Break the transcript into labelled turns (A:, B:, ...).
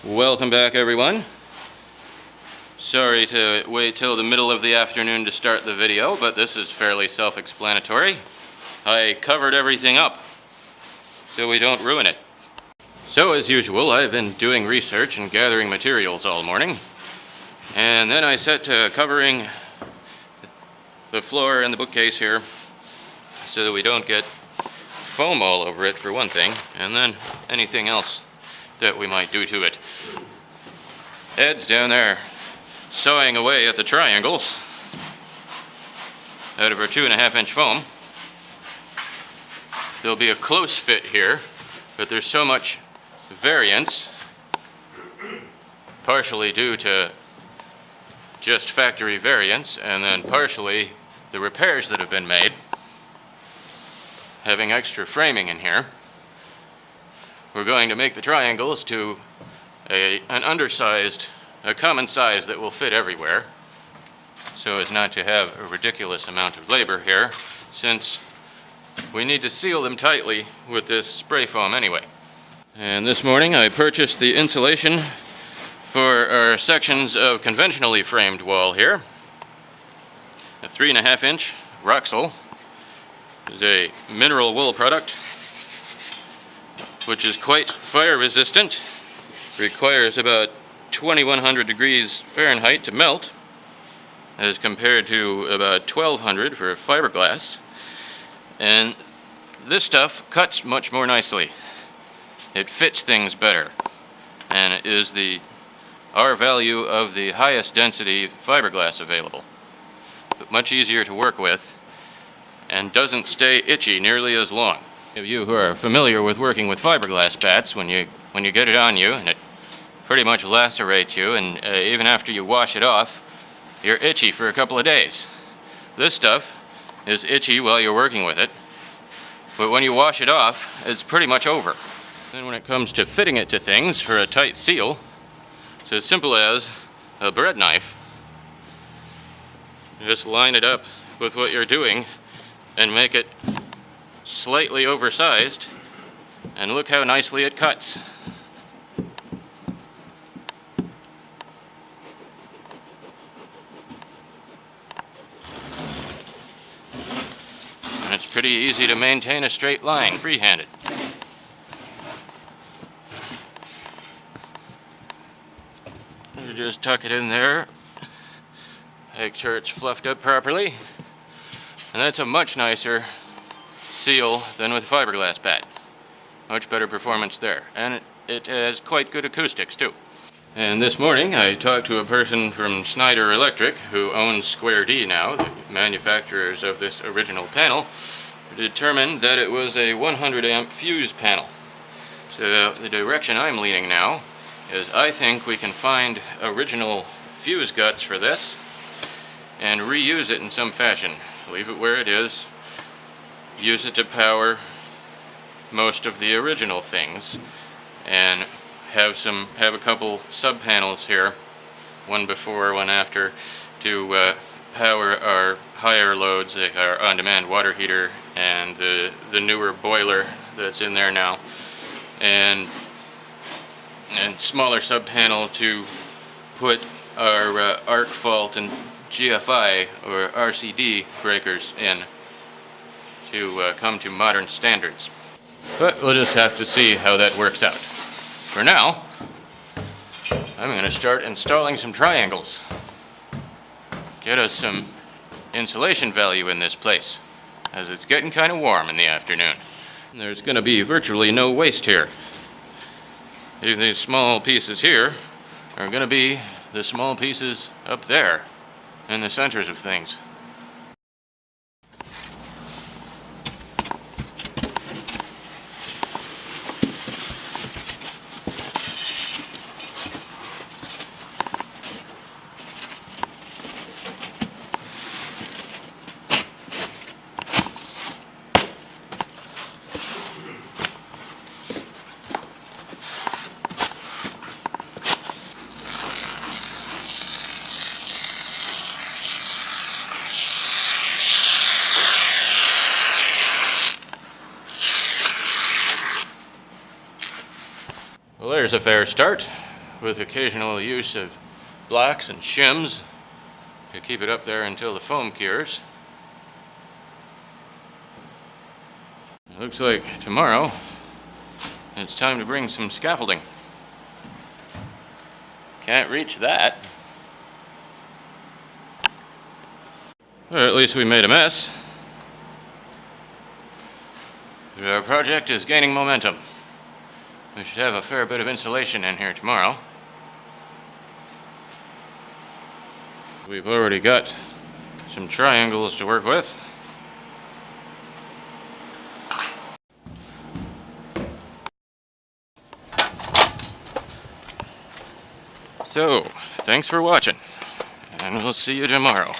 A: Welcome back, everyone. Sorry to wait till the middle of the afternoon to start the video, but this is fairly self-explanatory. I covered everything up so we don't ruin it. So as usual, I've been doing research and gathering materials all morning, and then I set to covering the floor and the bookcase here so that we don't get foam all over it, for one thing, and then anything else that we might do to it. Ed's down there sawing away at the triangles out of our 2.5-inch foam. There'll be a close fit here, but there's so much variance, partially due to just factory variance, and then partially the repairs that have been made, having extra framing in here. We're going to make the triangles to an undersized, a common size that will fit everywhere, so as not to have a ridiculous amount of labor here, since we need to seal them tightly with this spray foam anyway. And this morning I purchased the insulation for our sections of conventionally framed wall here. A 3.5-inch Roxol is a mineral wool product, which is quite fire resistant, requires about 2100 degrees Fahrenheit to melt, as compared to about 1200 for fiberglass. And this stuff cuts much more nicely. It fits things better, and it is the R value of the highest density fiberglass available, but much easier to work with and doesn't stay itchy nearly as long. Of you who are familiar with working with fiberglass bats, when you get it on you and it pretty much lacerates you, and even after you wash it off, you're itchy for a couple of days. This stuff is itchy while you're working with it, but when you wash it off, it's pretty much over. Then when it comes to fitting it to things for a tight seal, it's as simple as a bread knife. You just line it up with what you're doing and make it slightly oversized, and look how nicely it cuts. And it's pretty easy to maintain a straight line free-handed. You just tuck it in there, make sure it's fluffed up properly, and that's a much nicer seal than with a fiberglass bat. Much better performance there, and it has quite good acoustics too. And this morning I talked to a person from Schneider Electric, who owns Square D now, the manufacturers of this original panel, who determined that it was a 100 amp fuse panel. So the direction I'm leaning now is I think we can find original fuse guts for this and reuse it in some fashion. Leave it where it is, use it to power most of the original things, and have a couple sub panels here, one before, one after, to power our higher loads, like our on-demand water heater and the newer boiler that's in there now, and smaller sub panel to put our arc fault and GFI or RCD breakers in, to come to modern standards. But we'll just have to see how that works out. For now, I'm going to start installing some triangles. Get us some insulation value in this place, as it's getting kind of warm in the afternoon. And there's going to be virtually no waste here. These small pieces here are going to be the small pieces up there in the centers of things. Well, there's a fair start. with occasional use of blocks and shims to keep it up there until the foam cures. It looks like tomorrow it's time to bring some scaffolding. Can't reach that. Or at least we made a mess. Our project is gaining momentum. We should have a fair bit of insulation in here tomorrow. We've already got some triangles to work with. So, thanks for watching, and we'll see you tomorrow.